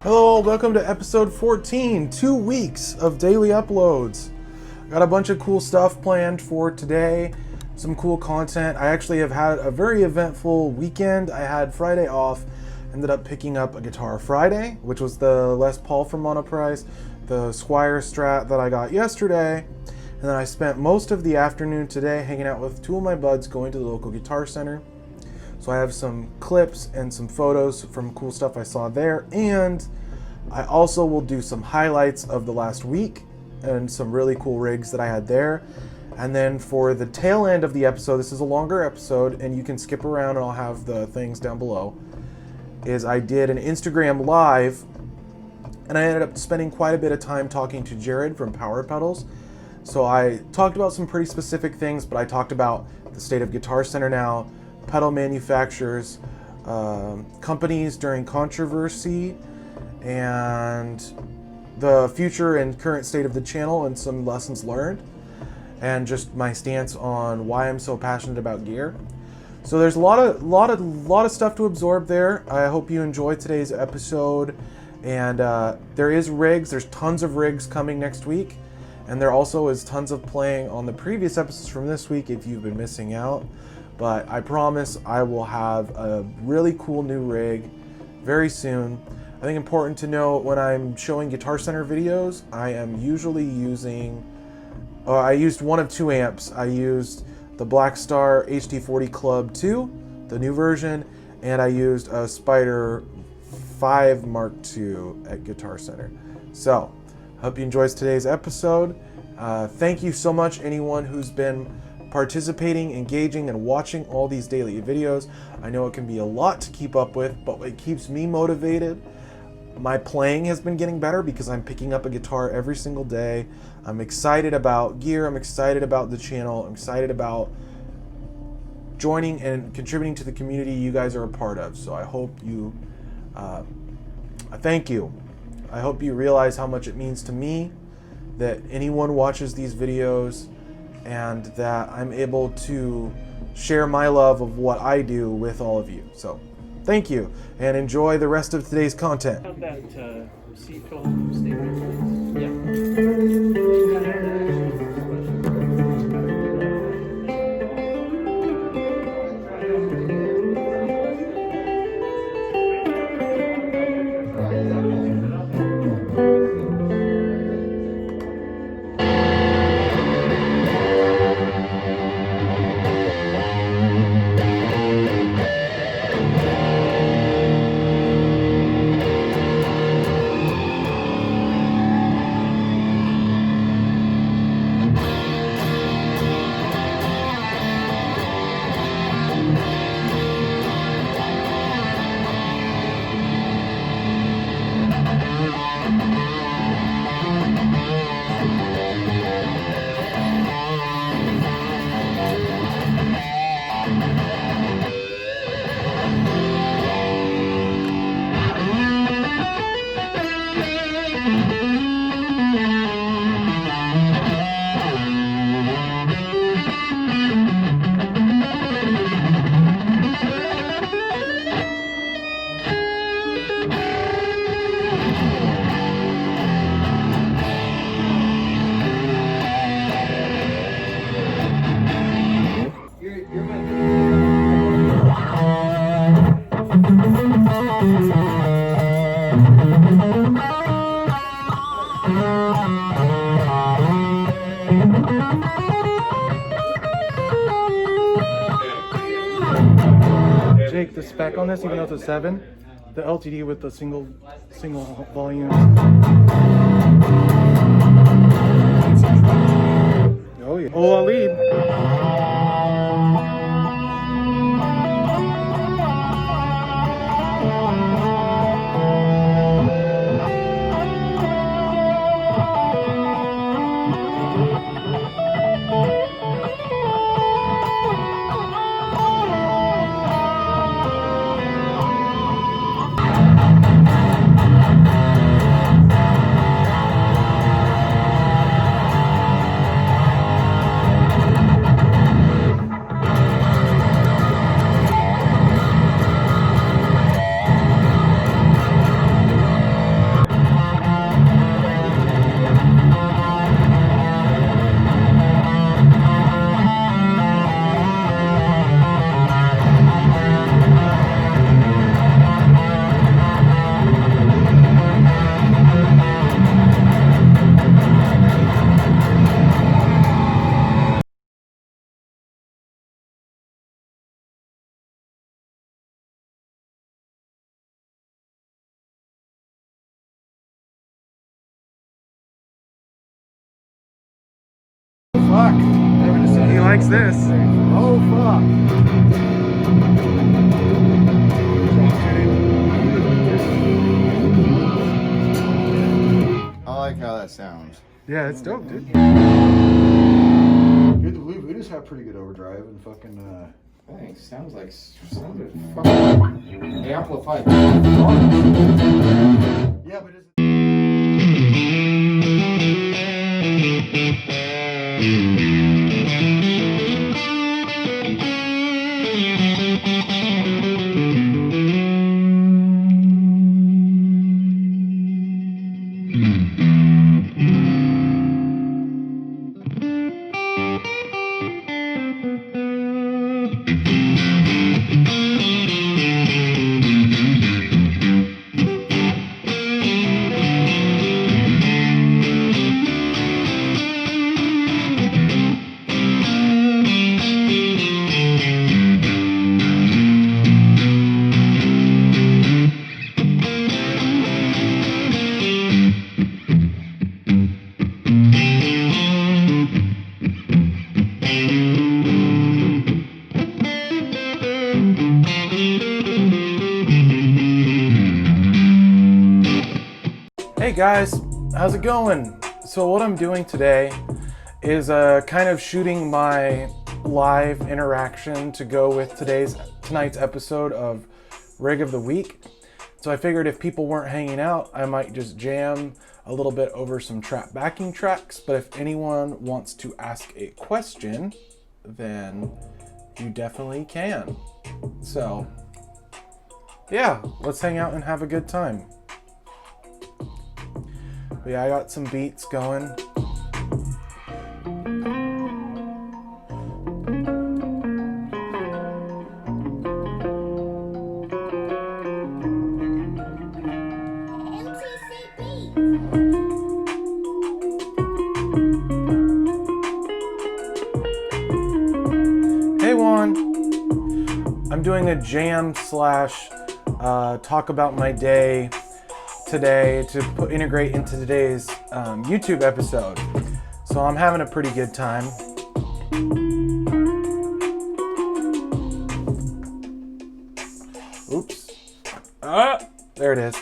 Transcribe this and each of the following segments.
Hello, welcome to episode 14, 2 weeks of daily uploads. Got a bunch of cool stuff planned for today, some cool content. I actually have had a very eventful weekend. I had Friday off, ended up picking up a guitar Friday, which was the Les Paul from Monoprice, the Squire Strat that I got yesterday, and then I spent most of the afternoon today hanging out with two of my buds going to the local guitar center. So I have some clips and some photos from cool stuff I saw there, and I also will do some highlights of the last week and some really cool rigs that I had there. And then for the tail end of the episode, this is a longer episode and you can skip around and I'll have the things down below, is I did an Instagram Live and I ended up spending quite a bit of time talking to Jared from Power Pedals. So I talked about some pretty specific things, but I talked about the state of Guitar Center now, pedal manufacturers, companies during controversy, and the future and current state of the channel and some lessons learned, and just my stance on why I'm so passionate about gear. So there's a lot of stuff to absorb there. I hope you enjoyed today's episode, and there is rigs. There's tons of rigs coming next week, and there also is tons of playing on the previous episodes from this week if you've been missing out. But I promise I will have a really cool new rig very soon. I think important to note, when I'm showing Guitar Center videos, I am usually using, I used one of two amps. I used the Blackstar HD40 Club 2, the new version, and I used a Spider 5 Mark II at Guitar Center. So, hope you enjoyed today's episode. Thank you so much anyone who's been participating, engaging, and watching all these daily videos. I know it can be a lot to keep up with, but it keeps me motivated. My playing has been getting better because I'm picking up a guitar every single day. I'm excited about gear, I'm excited about the channel, I'm excited about joining and contributing to the community you guys are a part of. So I hope you, thank you. I hope you realize how much it means to me that anyone watches these videos, and that I'm able to share my love of what I do with all of you. So, thank you, and enjoy the rest of today's content. Have that receipt film statement, please. Jake, the spec on this, even though it's a 7, the LTD with the single volume. Oh yeah. Oh, I'll lead. fuck. He likes this. Oh, fuck. I like how that sounds. Yeah, it's dope, dude. Dude, the Blue Buddhas have pretty good overdrive and fucking, Thanks. Sounds fucking amplified. yeah, but it's... Hey guys, how's it going? So what I'm doing today is kind of shooting my live interaction to go with tonight's episode of Rig of the Week. So I figured if people weren't hanging out, I might just jam a little bit over some trap backing tracks. But if anyone wants to ask a question, then you definitely can. So yeah, let's hang out and have a good time. But yeah, I got some beats going. Hey Juan, I'm doing a jam slash talk about my day today to integrate into today's YouTube episode. So I'm having a pretty good time. Oops. There it is.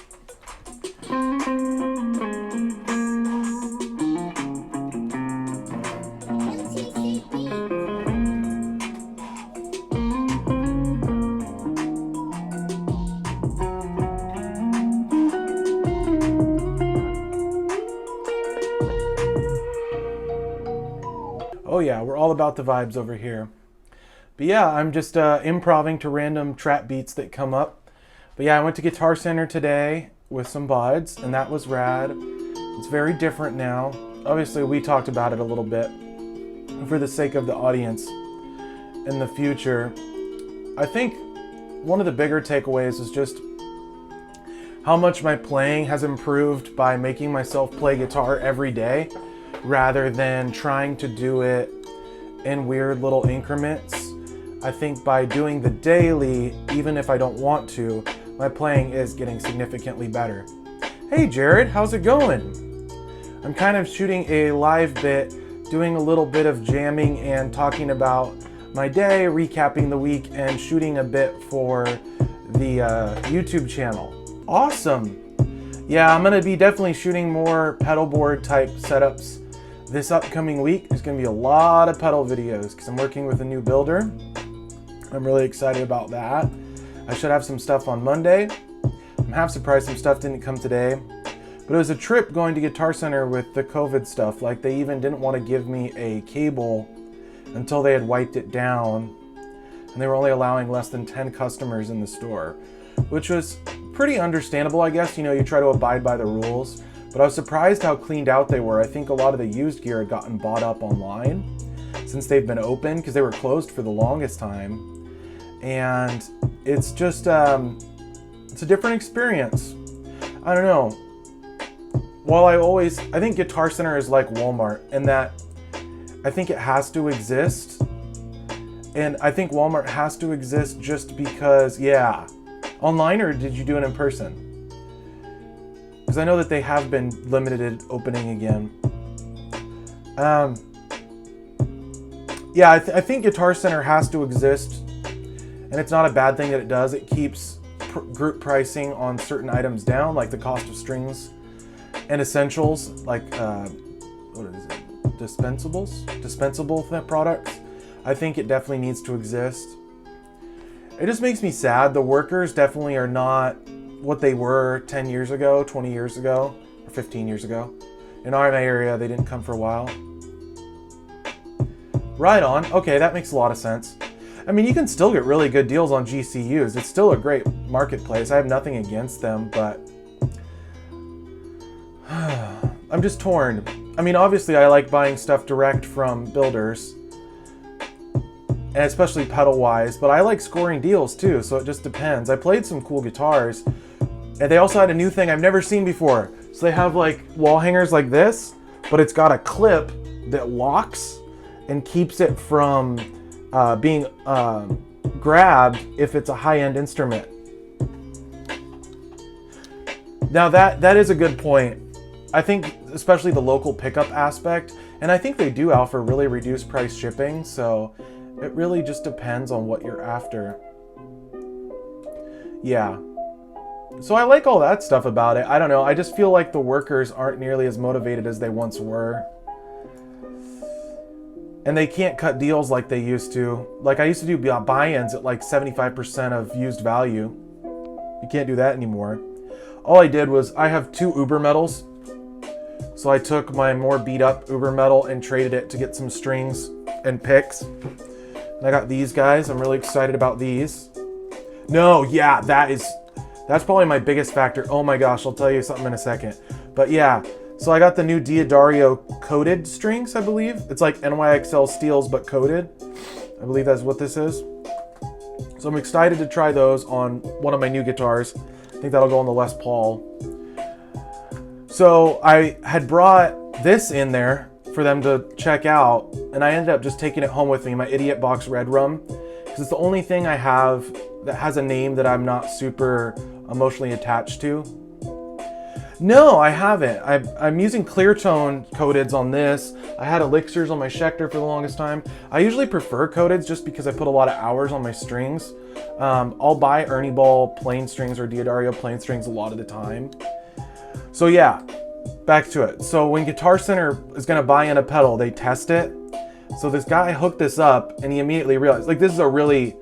Oh yeah, we're all about the vibes over here. But yeah, I'm just improvising to random trap beats that come up. But yeah, I went to Guitar Center today with some buds, and that was rad. It's very different now. Obviously, we talked about it a little bit. For the sake of the audience in the future, I think one of the bigger takeaways is just how much my playing has improved by making myself play guitar every day, rather than trying to do it in weird little increments. I think by doing the daily, even if I don't want to, my playing is getting significantly better. Hey Jared, how's it going? I'm kind of shooting a live bit, doing a little bit of jamming and talking about my day, recapping the week, and shooting a bit for the YouTube channel. Awesome. Yeah, I'm gonna be definitely shooting more pedal board type setups this upcoming week. There's gonna be a lot of pedal videos because I'm working with a new builder. I'm really excited about that. I should have some stuff on Monday. I'm half surprised some stuff didn't come today. But it was a trip going to Guitar Center with the COVID stuff. Like, they even didn't want to give me a cable until they had wiped it down. And they were only allowing less than 10 customers in the store, which was pretty understandable, I guess. You know, you try to abide by the rules. But I was surprised how cleaned out they were. I think a lot of the used gear had gotten bought up online since they've been open, because they were closed for the longest time. And it's just, it's a different experience. I don't know. While I think Guitar Center is like Walmart in that I think it has to exist. And I think Walmart has to exist just because, yeah. Online, or did you do it in person? Because I know that they have been limited opening again. yeah, I think Guitar Center has to exist, and it's not a bad thing that it does. It keeps group pricing on certain items down, like the cost of strings and essentials, like what is it? Dispensable products. I think it definitely needs to exist. It just makes me sad. The workers definitely are not what they were 10 years ago, 20 years ago, or 15 years ago. In our area, they didn't come for a while. Right on. Okay, that makes a lot of sense. I mean, you can still get really good deals on GCUs. It's still a great marketplace. I have nothing against them, but I'm just torn. I mean, obviously I like buying stuff direct from builders, and especially pedal-wise, but I like scoring deals too, so it just depends. I played some cool guitars, and they also had a new thing I've never seen before. So they have like wall hangers like this, but it's got a clip that locks and keeps it from being grabbed if it's a high-end instrument. Now that is a good point. I think especially the local pickup aspect, and I think they do offer really reduced price shipping, so it really just depends on what you're after. Yeah. So I like all that stuff about it. I don't know, I just feel like the workers aren't nearly as motivated as they once were. And they can't cut deals like they used to. Like I used to do buy-ins at like 75% of used value. You can't do that anymore. All I did was, I have 2 Uber medals. So I took my more beat up Uber metal and traded it to get some strings and picks. And I got these guys. I'm really excited about these. No, yeah, that's probably my biggest factor. Oh my gosh, I'll tell you something in a second. But yeah, so I got the new Diodario coated strings, I believe. It's like NYXL steels, but coated. I believe that's what this is. So I'm excited to try those on one of my new guitars. I think that'll go on the Les Paul. So I had brought this in there for them to check out, and I ended up just taking it home with me, my Idiot Box Red Rum, because it's the only thing I have that has a name that I'm not super emotionally attached to. No, I haven't. I'm using clear tone coateds on this. I had elixirs on my Schecter for the longest time. I usually prefer coateds just because I put a lot of hours on my strings. I'll buy Ernie Ball plain strings or Diodario plain strings a lot of the time. So yeah, back to it. So when Guitar Center is gonna buy in a pedal, they test it. So this guy hooked this up and he immediately realized, like, this is a really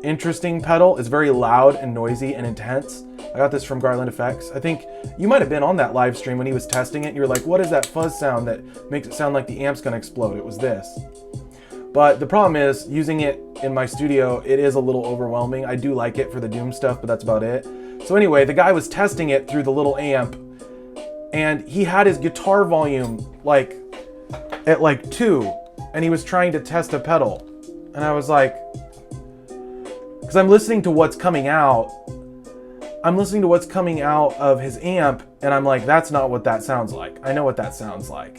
interesting pedal. It's very loud and noisy and intense. I got this from Garland Effects. I think you might have been on that live stream when he was testing it. And you were like, what is that fuzz sound that makes it sound like the amp's gonna explode? It was this. But the problem is, using it in my studio, it is a little overwhelming. I do like it for the Doom stuff, but that's about it. So anyway, the guy was testing it through the little amp, and he had his guitar volume like at like 2, and he was trying to test a pedal. And I was like, because I'm listening to what's coming out of his amp, and I'm like, that's not what that sounds like. I know what that sounds like.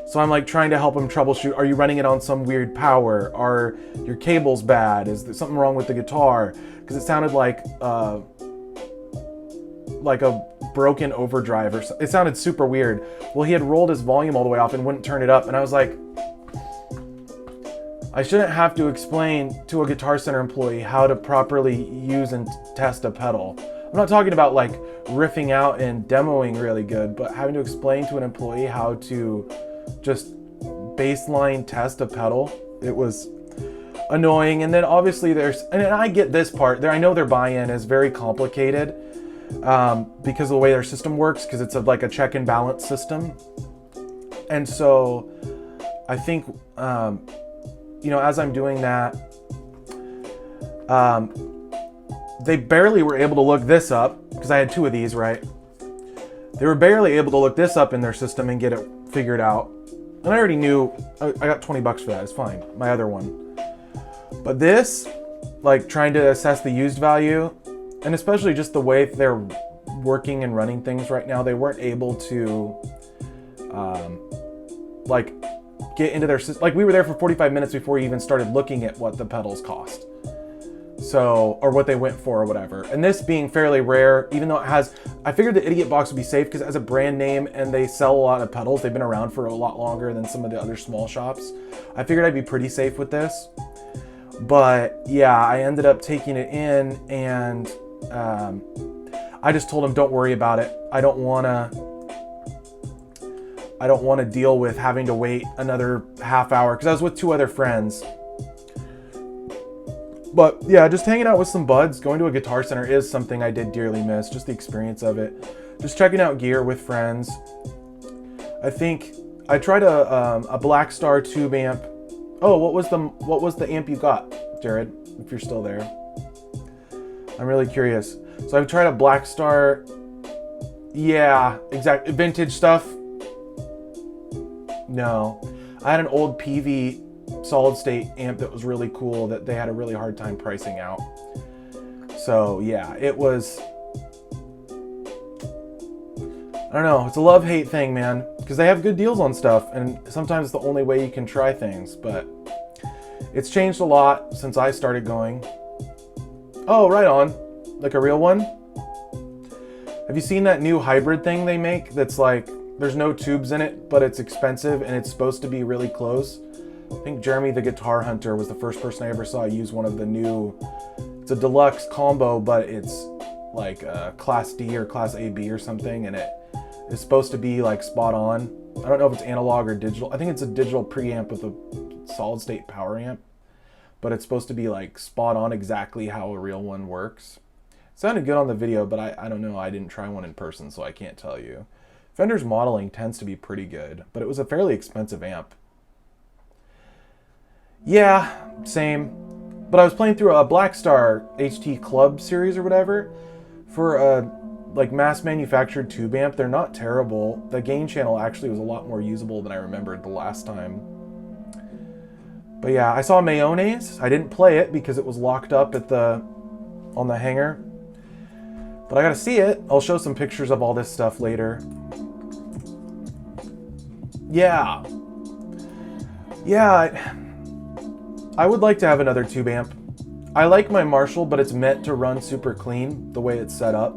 So I'm like trying to help him troubleshoot. Are you running it on some weird power? Are your cables bad? Is there something wrong with the guitar? Because it sounded like a broken overdrive, or it sounded super weird. Well, he had rolled his volume all the way off and wouldn't turn it up, and I was like, I shouldn't have to explain to a Guitar Center employee how to properly use and test a pedal. I'm not talking about like riffing out and demoing really good, but having to explain to an employee how to just baseline test a pedal. It was annoying. And then obviously and I get this part there. I know their buy-in is very complicated because of the way their system works, because it's like a check and balance system. And so I think, as I'm doing that, they barely were able to look this up, because I had 2 of these, right? They were barely able to look this up in their system and get it figured out. And I already knew, I got $20 for that, it's fine, my other one. But this, like trying to assess the used value, and especially just the way they're working and running things right now, they weren't able to, get into their system. Like, we were there for 45 minutes before we even started looking at what the pedals cost. So, or what they went for or whatever. And this being fairly rare, even though it has, I figured the Idiot Box would be safe because it has a brand name and they sell a lot of pedals. They've been around for a lot longer than some of the other small shops. I figured I'd be pretty safe with this. But yeah, I ended up taking it in and I just told him, don't worry about it. I don't want to deal with having to wait another half hour because I was with 2 other friends. But yeah, just hanging out with some buds, going to a Guitar Center is something I did dearly miss, just the experience of it. Just checking out gear with friends. I think I tried a Black Star tube amp. Oh, what was the amp you got, Jared? If you're still there, I'm really curious. So I've tried a Black Star. Yeah, exact vintage stuff. No, I had an old PV solid state amp that was really cool that they had a really hard time pricing out. So yeah, it was, I don't know, it's a love-hate thing, man, because they have good deals on stuff and sometimes it's the only way you can try things, but it's changed a lot since I started going. Oh, right on. Like a real one? Have you seen that new hybrid thing they make that's like, there's no tubes in it, but it's expensive and it's supposed to be really close? I think Jeremy the Guitar Hunter was the first person I ever saw use one of the new, it's a deluxe combo, but it's like a Class D or Class AB or something, and it is supposed to be like spot on. I don't know if it's analog or digital. I think it's a digital preamp with a solid state power amp, but it's supposed to be like spot on exactly how a real one works. It sounded good on the video, but I don't know. I didn't try one in person, so I can't tell you. Fender's modeling tends to be pretty good, but it was a fairly expensive amp. Yeah, same. But I was playing through a Black Star HT Club series or whatever for a like mass manufactured tube amp. They're not terrible. The gain channel actually was a lot more usable than I remembered the last time. But yeah, I saw Mayonnaise. I didn't play it because it was locked up at on the hanger. But I gotta see it. I'll show some pictures of all this stuff later. Yeah. Yeah. I would like to have another tube amp. I like my Marshall, but it's meant to run super clean the way it's set up.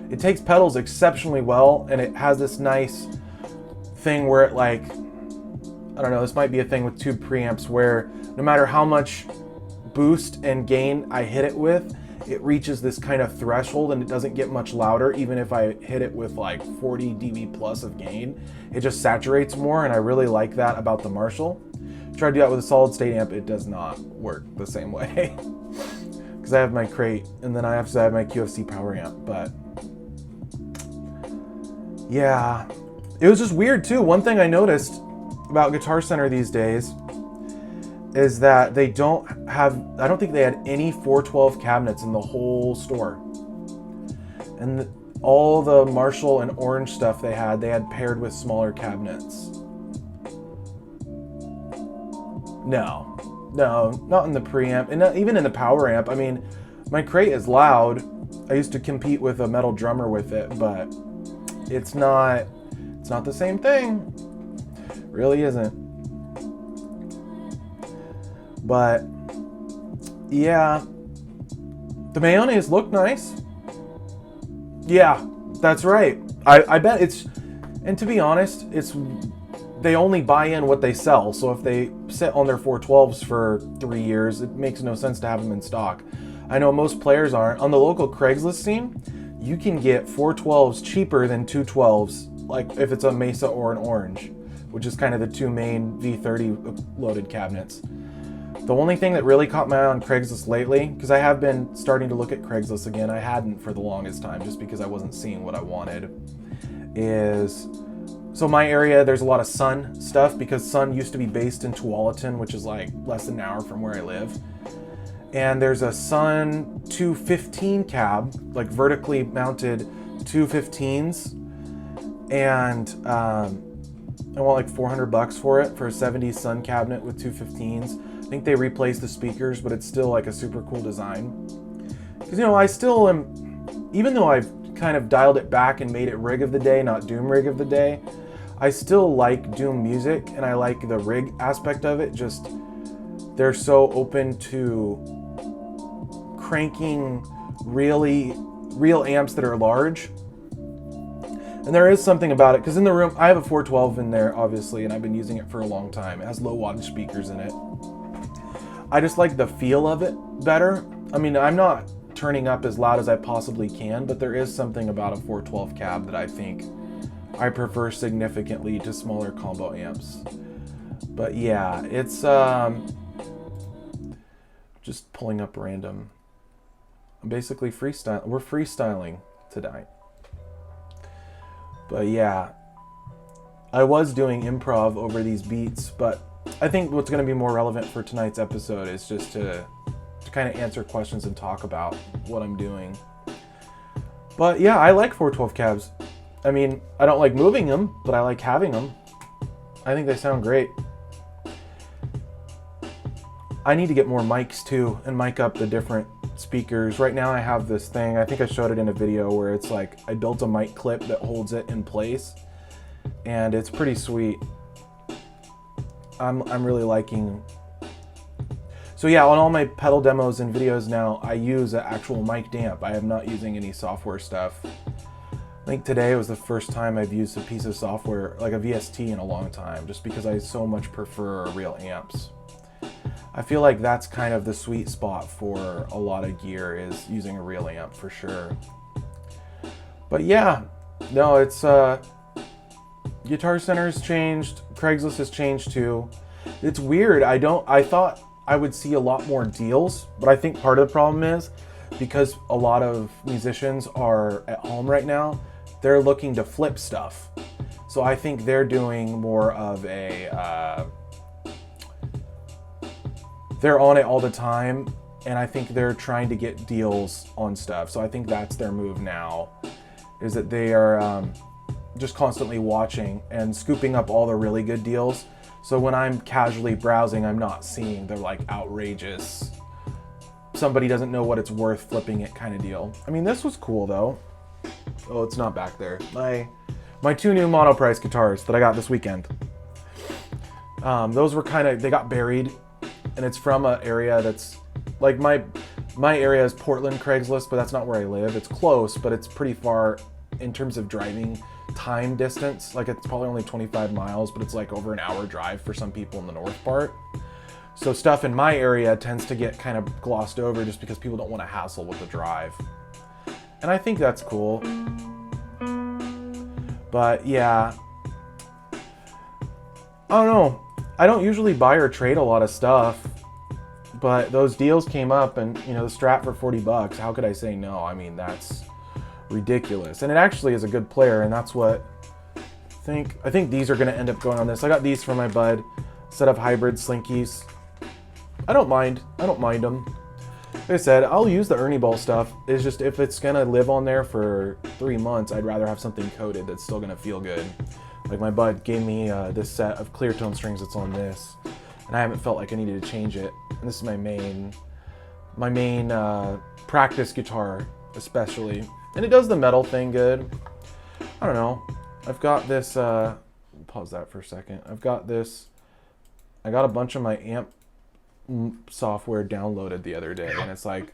It takes pedals exceptionally well, and it has this nice thing where it like, I don't know, this might be a thing with tube preamps where no matter how much boost and gain I hit it with, it reaches this kind of threshold and it doesn't get much louder. Even if I hit it with like 40 dB plus of gain, it just saturates more, and I really like that about the Marshall. Try to do that with a solid state amp, it does not work the same way. Because I have my crate, and then I have to have my QFC power amp, but yeah. It was just weird too. One thing I noticed about Guitar Center these days is that they don't have, I don't think they had any 412 cabinets in the whole store. And all the Marshall and Orange stuff they had paired with smaller cabinets. No, not in the preamp, and not even in the power amp. I mean, my crate is loud. I used to compete with a metal drummer with it, but it's not the same thing. It really isn't. But yeah, the Mayonnaise looked nice. Yeah, that's right. I bet it's, and to be honest, they only buy in what they sell. So if they sit on their 412s for 3 years, it makes no sense to have them in stock. I know most players aren't. On the local Craigslist scene, you can get 412s cheaper than 212s, like if it's a Mesa or an Orange, which is kind of the two main V30 loaded cabinets. The only thing that really caught my eye on Craigslist lately, because I have been starting to look at Craigslist again, I hadn't for the longest time just because I wasn't seeing what I wanted, is, so my area, there's a lot of Sun stuff because Sun used to be based in Tualatin, which is like less than an hour from where I live. And there's a Sun 215 cab, like vertically mounted 215s. And I want like $400 for it for a 70s Sun cabinet with 215s. I think they replaced the speakers, but it's still like a super cool design. Because, you know, I still am, even though I've kind of dialed it back and made it rig of the day, not Doom rig of the day, I still like Doom music and I like the rig aspect of it. Just, they're so open to cranking real amps that are large. And there is something about it, because in the room, I have a 412 in there, obviously, and I've been using it for a long time. It has low wattage speakers in it. I just like the feel of it better. I mean, I'm not turning up as loud as I possibly can, but there is something about a 412 cab that I think I prefer significantly to smaller combo amps. But yeah, it's just pulling up random. I'm basically freestyle. We're freestyling tonight. But yeah, I was doing improv over these beats, but I think what's going to be more relevant for tonight's episode is just to kind of answer questions and talk about what I'm doing. But yeah, I like 412 cabs. I mean, I don't like moving them, but I like having them. I think they sound great. I need to get more mics too and mic up the different speakers. Right now I have this thing, I think I showed it in a video, where it's like I built a mic clip that holds it in place, and it's pretty sweet. I'm really liking. So yeah, on all my pedal demos and videos now, I use an actual mic amp. I am not using any software stuff. I think today was the first time I've used a piece of software like a VST in a long time, just because I so much prefer real amps. I feel like that's kind of the sweet spot for a lot of gear, is using a real amp for sure. But yeah, no, it's Guitar Center's changed, Craigslist has changed too. It's weird. I thought I would see a lot more deals, but I think part of the problem is because a lot of musicians are at home right now, they're looking to flip stuff. So I think they're doing more of a they're on it all the time, and I think they're trying to get deals on stuff. So I think that's their move now, is that they are just constantly watching and scooping up all the really good deals. So when I'm casually browsing, I'm not seeing the like outrageous, somebody doesn't know what it's worth flipping it kind of deal. I mean, this was cool though. Oh, it's not back there. My two new monoprice guitars that I got this weekend. Those were they got buried. And it's from an area that's like my area is Portland, Craigslist, but that's not where I live. It's close, but it's pretty far in terms of driving time distance. Like it's probably only 25 miles, but it's like over an hour drive for some people in the north part. So stuff in my area tends to get kind of glossed over just because people don't want to hassle with the drive. And I think that's cool. But yeah, I don't know. I don't usually buy or trade a lot of stuff, but those deals came up, and you know, the Strat for 40 bucks, how could I say no? I mean, that's ridiculous. And it actually is a good player, and that's what I think these are going to end up going on this. I got these from my bud, set of hybrid Slinkies. I don't mind them. Like I said, I'll use the Ernie Ball stuff. It's just if it's going to live on there for 3 months, I'd rather have something coated that's still going to feel good. Like my bud gave me this set of clear tone strings that's on this, and I haven't felt like I needed to change it. And this is my main practice guitar, especially. And it does the metal thing good. I don't know. I've got this, pause that for a second. I got a bunch of my amp software downloaded the other day, and it's like,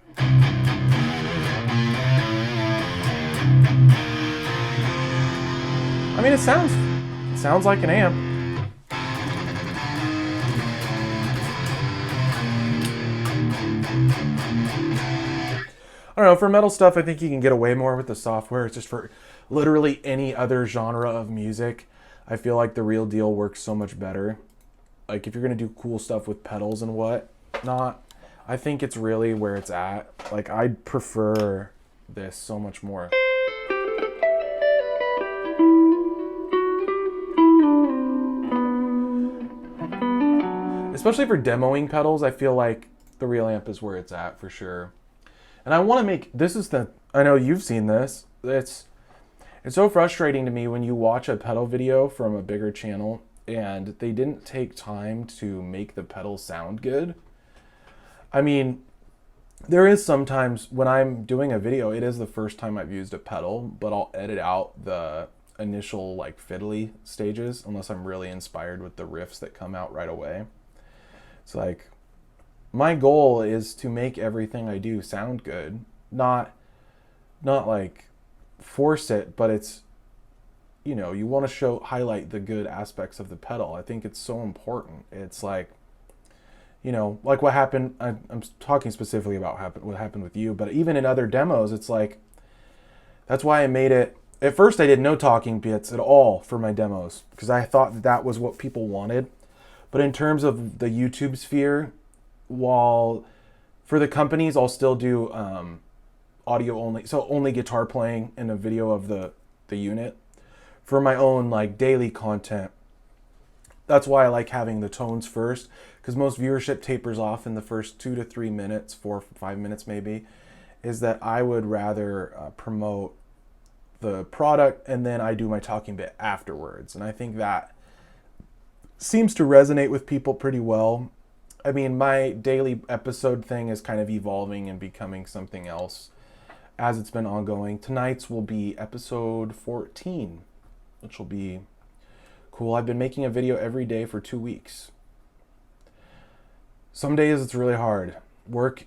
I mean, it sounds like an amp. I don't know, for metal stuff, I think you can get away more with the software. It's just for literally any other genre of music, I feel like the real deal works so much better. Like if you're gonna do cool stuff with pedals and whatnot, I think it's really where it's at. Like I'd prefer this so much more. Especially for demoing pedals, I feel like the real amp is where it's at for sure. And I want to make, I know you've seen this, it's so frustrating to me when you watch a pedal video from a bigger channel and they didn't take time to make the pedal sound good. I mean, there is sometimes when I'm doing a video, it is the first time I've used a pedal, but I'll edit out the initial like fiddly stages unless I'm really inspired with the riffs that come out right away. It's like, my goal is to make everything I do sound good, not like force it, but it's, you know, you want to highlight the good aspects of the pedal. I think it's so important. It's like, you know, like what happened, I'm talking specifically about what happened with you, but even in other demos, it's like, that's why I made it. At first I did no talking bits at all for my demos because I thought that was what people wanted. But in terms of the YouTube sphere, while for the companies, I'll still do audio only, so only guitar playing and a video of the unit. For my own like daily content, that's why I like having the tones first, because most viewership tapers off in the first 2 to 3 minutes, 4 5 minutes maybe, is that I would rather promote the product and then I do my talking bit afterwards. And I think that seems to resonate with people pretty well. I mean, my daily episode thing is kind of evolving and becoming something else as it's been ongoing. Tonight's will be episode 14, which will be cool. I've been making a video every day for 2 weeks. Some days it's really hard. Work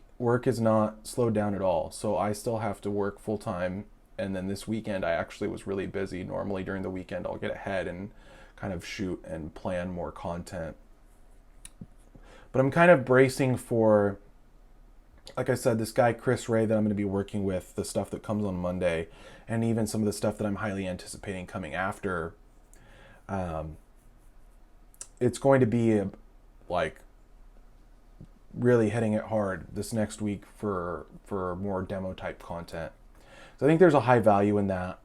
is not slowed down at all, so I still have to work full time. And then this weekend I actually was really busy. Normally during the weekend I'll get ahead and kind of shoot and plan more content. But I'm kind of bracing for, like I said, this guy Chris Ray that I'm going to be working with, the stuff that comes on Monday, and even some of the stuff that I'm highly anticipating coming after. It's going to be like really hitting it hard this next week for more demo type content. So I think there's a high value in that.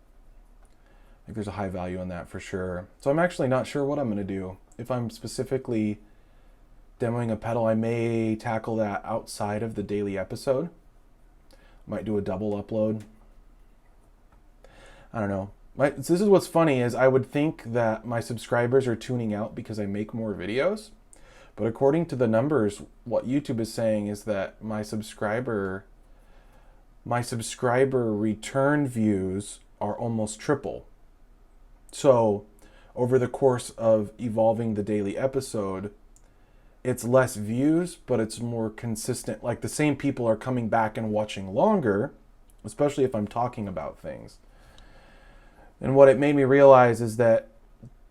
For sure. So I'm actually not sure what I'm going to do. If I'm specifically demoing a pedal, I may tackle that outside of the daily episode. Might do a double upload. I don't know. This is what's funny is I would think that my subscribers are tuning out because I make more videos. But according to the numbers, what YouTube is saying is that my subscriber return views are almost triple. So over the course of evolving the daily episode, it's less views, but it's more consistent. Like the same people are coming back and watching longer, especially if I'm talking about things. And what it made me realize is that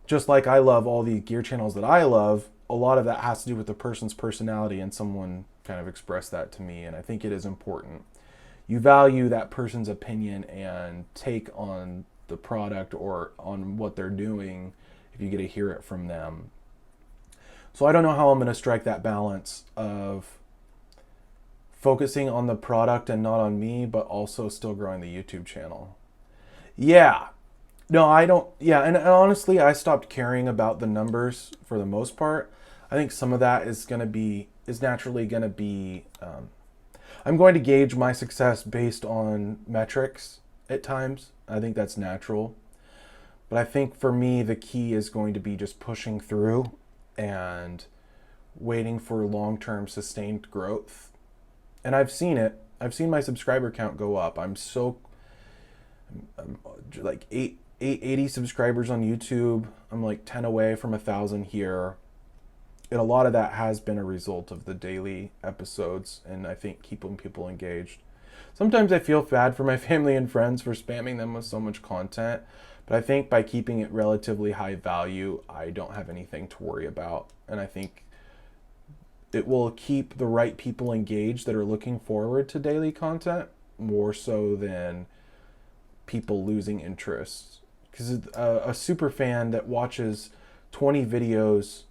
just like I love all the gear channels that I love, a lot of that has to do with the person's personality, and someone kind of expressed that to me, and I think it is important. You value that person's opinion and take on the product or on what they're doing if you get to hear it from them. So I don't know how I'm going to strike that balance of focusing on the product and not on me, but also still growing the YouTube channel. Yeah. No, I don't. Yeah, and honestly, I stopped caring about the numbers for the most part. I think some of that is naturally going to be, I'm going to gauge my success based on metrics at times. I think that's natural. But I think for me, the key is going to be just pushing through and waiting for long-term sustained growth. And I've seen it. I've seen my subscriber count go up. I'm like 80 subscribers on YouTube. I'm like 10 away from 1,000 here. And a lot of that has been a result of the daily episodes, and I think keeping people engaged. Sometimes I feel bad for my family and friends for spamming them with so much content, but I think by keeping it relatively high value, I don't have anything to worry about. And I think it will keep the right people engaged that are looking forward to daily content more so than people losing interest. Because a super fan that watches 20 videos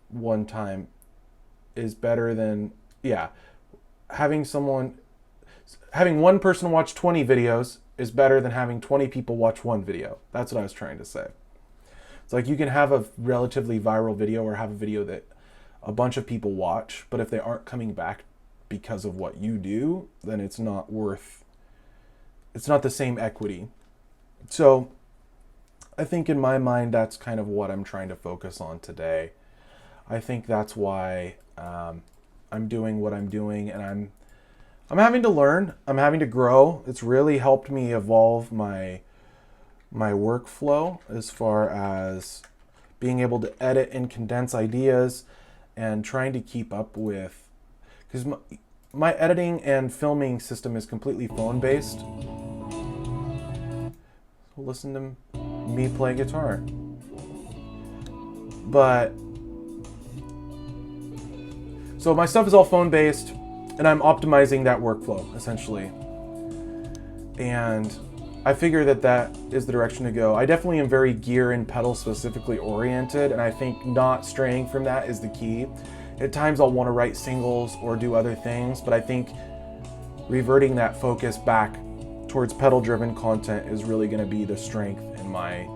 one time is better than, having one person watch 20 videos is better than having 20 people watch one video. That's what I was trying to say. It's like you can have a relatively viral video or have a video that a bunch of people watch, but if they aren't coming back because of what you do, then it's not the same equity. So I think in my mind, that's kind of what I'm trying to focus on today. I think that's why I'm doing what I'm doing, and I'm having to learn. I'm having to grow. It's really helped me evolve my workflow as far as being able to edit and condense ideas and trying to keep up with, because my editing and filming system is completely phone based. So listen to me play guitar. But so my stuff is all phone based, and I'm optimizing that workflow essentially. And I figure that is the direction to go. I definitely am very gear and pedal specifically oriented, and I think not straying from that is the key. At times I'll want to write singles or do other things, but I think reverting that focus back towards pedal driven content is really going to be the strength in my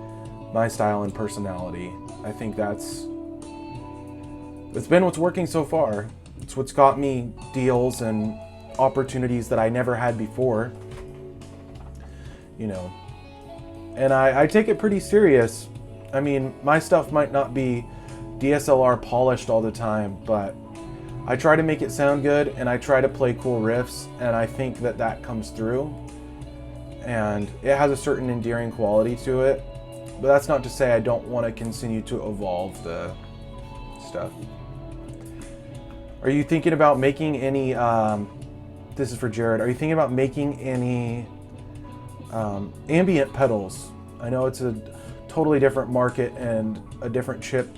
style and personality. I think it's been what's working so far. It's what's got me deals and opportunities that I never had before. You know, and I take it pretty serious. I mean, my stuff might not be DSLR polished all the time, but I try to make it sound good, and I try to play cool riffs, and I think that comes through, and it has a certain endearing quality to it. But that's not to say I don't want to continue to evolve the stuff. Are you thinking about making any this is for Jared, are you thinking about making any ambient pedals? I know it's a totally different market and a different chip,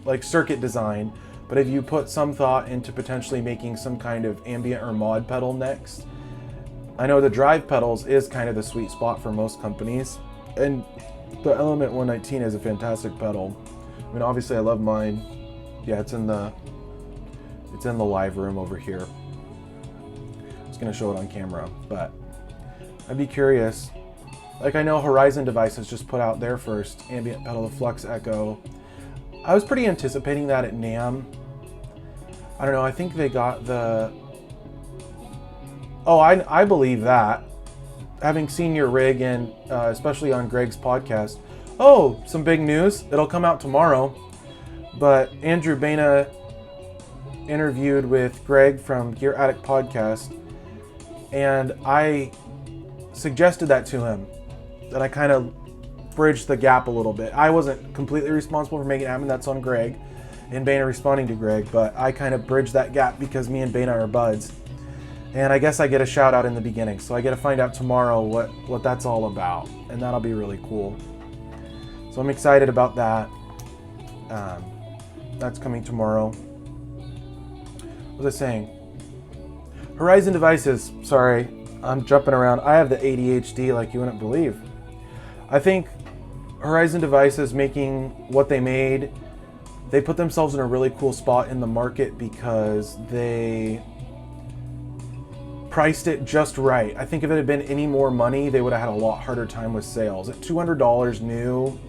like circuit design, but if you put some thought into potentially making some kind of ambient or mod pedal next, I know the drive pedals is kind of the sweet spot for most companies, and the Element 119 is a fantastic pedal. I mean, obviously I love mine. Yeah, it's in the live room over here. I was gonna show it on camera, but I'd be curious. Like, I know Horizon Devices just put out their first ambient pedal, the Flux Echo. I was pretty anticipating that at NAMM. I don't know, I think they got the... Oh, I believe that. Having seen your rig, and especially on Greg's podcast. Oh, some big news. It'll come out tomorrow. But Andrew Baina interviewed with Greg from Gear Addict Podcast, and I suggested that to him, that I kind of bridged the gap a little bit. I wasn't completely responsible for making it happen. That's on Greg and Baina responding to Greg, but I kind of bridged that gap because me and Baina are buds. And I guess I get a shout out in the beginning, so I get to find out tomorrow what that's all about, and that'll be really cool. So I'm excited about that. That's coming tomorrow. What was I saying? Horizon Devices, sorry, I'm jumping around. I have the ADHD like you wouldn't believe. I think Horizon Devices making what they made, they put themselves in a really cool spot in the market because they priced it just right. I think if it had been any more money, they would have had a lot harder time with sales. At $200 new,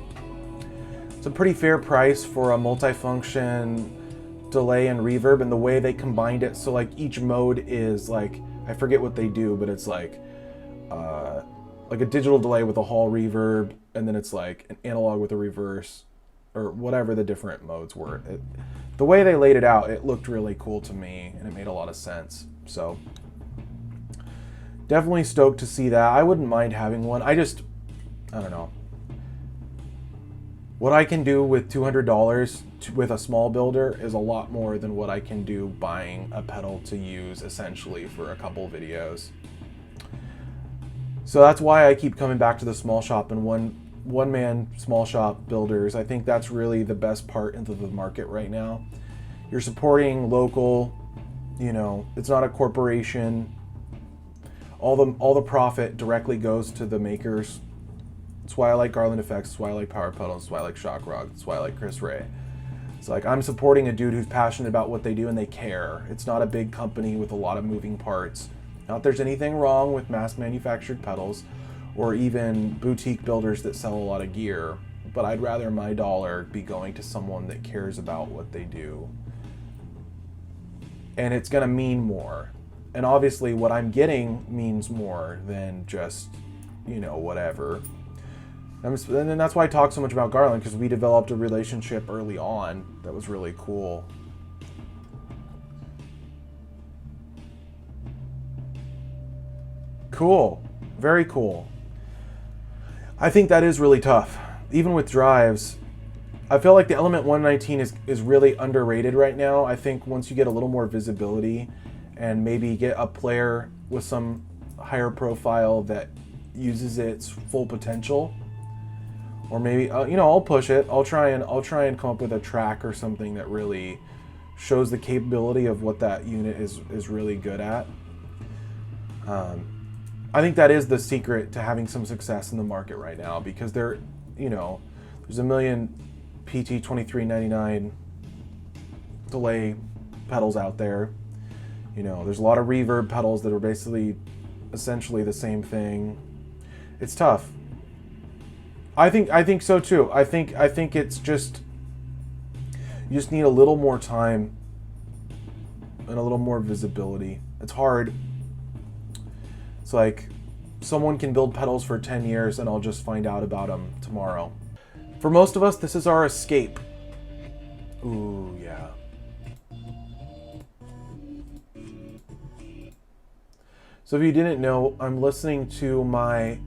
it's a pretty fair price for a multifunction delay and reverb, and the way they combined it, so like each mode is like, I forget what they do, but it's like a digital delay with a hall reverb, and then it's like an analog with a reverse, or whatever the different modes were. The way they laid it out, it looked really cool to me, and it made a lot of sense. So definitely stoked to see that. I wouldn't mind having one. I don't know. What I can do with $200 with a small builder is a lot more than what I can do buying a pedal to use essentially for a couple videos. So that's why I keep coming back to the small shop and one-man small shop builders. I think that's really the best part into the market right now. You're supporting local, you know, it's not a corporation. All the profit directly goes to the makers. That's why I like Garland Effects, that's why I like Power Pedals, that's why I like Shock Rock, that's why I like Chris Ray. It's like, I'm supporting a dude who's passionate about what they do and they care. It's not a big company with a lot of moving parts. Not that there's anything wrong with mass manufactured pedals or even boutique builders that sell a lot of gear, but I'd rather my dollar be going to someone that cares about what they do. And it's gonna mean more. And obviously what I'm getting means more than just, you know, whatever. And that's why I talk so much about Garland, because we developed a relationship early on that was really cool. Cool. Very cool. I think that is really tough. Even with drives, I feel like the Element 119 is really underrated right now. I think once you get a little more visibility and maybe get a player with some higher profile that uses its full potential, or maybe I'll push it. I'll try and come up with a track or something that really shows the capability of what that unit is really good at. I think that is the secret to having some success in the market right now, because there's a million PT 2399 delay pedals out there. There's a lot of reverb pedals that are essentially the same thing. It's tough. I think so too. I think it's just, you just need a little more time and a little more visibility. It's hard. It's like someone can build pedals for 10 years and I'll just find out about them tomorrow. For most of us, this is our escape. Ooh, yeah. So if you didn't know, I'm listening to my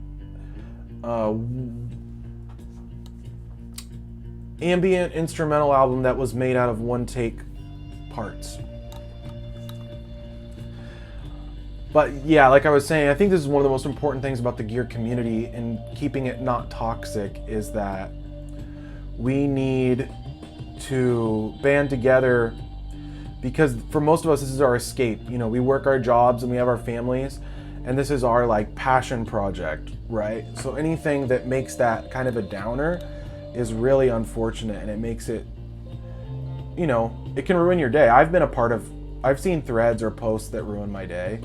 ambient instrumental album that was made out of one-take parts. But yeah, like I was saying, I think this is one of the most important things about the gear community and keeping it not toxic, is that we need to band together, because for most of us, this is our escape. We work our jobs and we have our families, and this is our like passion project, right? So anything that makes that kind of a downer is really unfortunate, and it makes it, it can ruin your day. I've seen threads or posts that ruin my day,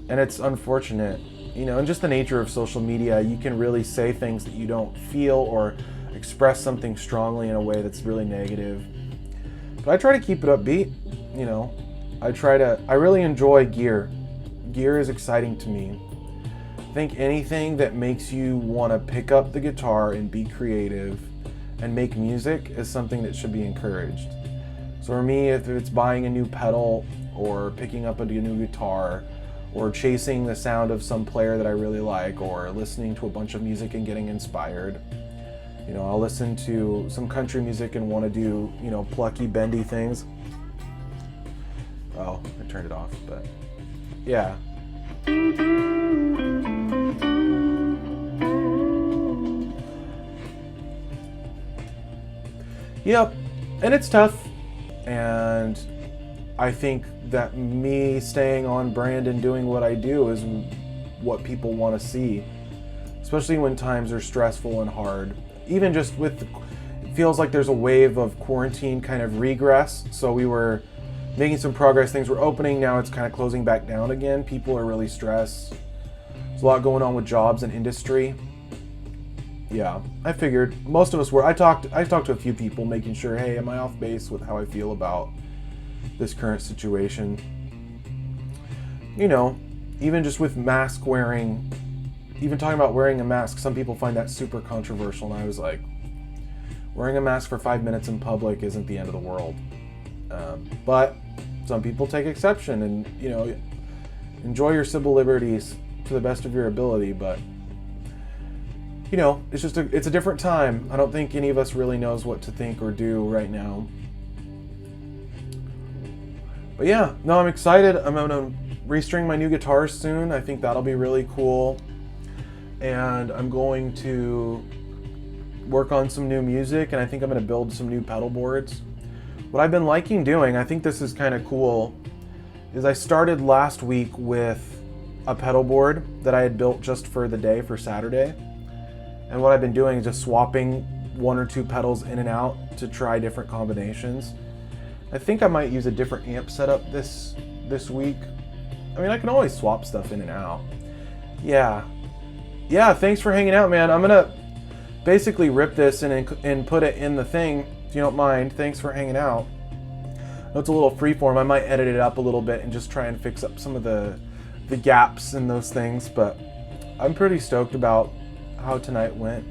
and it's unfortunate, and just the nature of social media, you can really say things that you don't feel or express something strongly in a way that's really negative. But I try to keep it upbeat, I really enjoy gear. Gear is exciting to me. I think anything that makes you want to pick up the guitar and be creative and make music is something that should be encouraged. So for me, if it's buying a new pedal or picking up a new guitar or chasing the sound of some player that I really like, or listening to a bunch of music and getting inspired, I'll listen to some country music and want to do, plucky, bendy things. Oh, I turned it off, but yeah. Yep, and it's tough, and I think that me staying on brand and doing what I do is what people want to see, especially when times are stressful and hard. Even just it feels like there's a wave of quarantine kind of regress. So we were making some progress, things were opening, now it's kind of closing back down again. People are really stressed. There's a lot going on with jobs and industry. Yeah, I figured most of us were. I talked to a few people, making sure, hey, am I off base with how I feel about this current situation? Even just with mask wearing, even talking about wearing a mask, some people find that super controversial, and I was like, wearing a mask for 5 minutes in public isn't the end of the world. But some people take exception, and enjoy your civil liberties to the best of your ability, but it's a different time. I don't think any of us really knows what to think or do right now. But yeah, no, I'm excited. I'm gonna restring my new guitars soon. I think that'll be really cool. And I'm going to work on some new music, and I think I'm gonna build some new pedal boards. What I've been liking doing, I think this is kind of cool, is I started last week with a pedal board that I had built just for the day, for Saturday. And what I've been doing is just swapping one or two pedals in and out to try different combinations. I think I might use a different amp setup this week. I mean, I can always swap stuff in and out. Yeah, thanks for hanging out, man. I'm gonna basically rip this and put it in the thing, if you don't mind. Thanks for hanging out. I know it's a little freeform. I might edit it up a little bit and just try and fix up some of the gaps in those things, but I'm pretty stoked about how tonight went.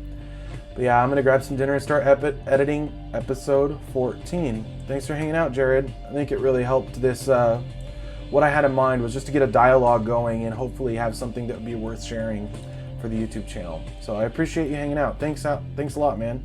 But yeah, I'm gonna grab some dinner and start editing episode 14. Thanks for hanging out, Jared. I think it really helped this. What I had in mind was just to get a dialogue going and hopefully have something that would be worth sharing for the YouTube channel. So I appreciate you hanging out. Thanks a lot, man.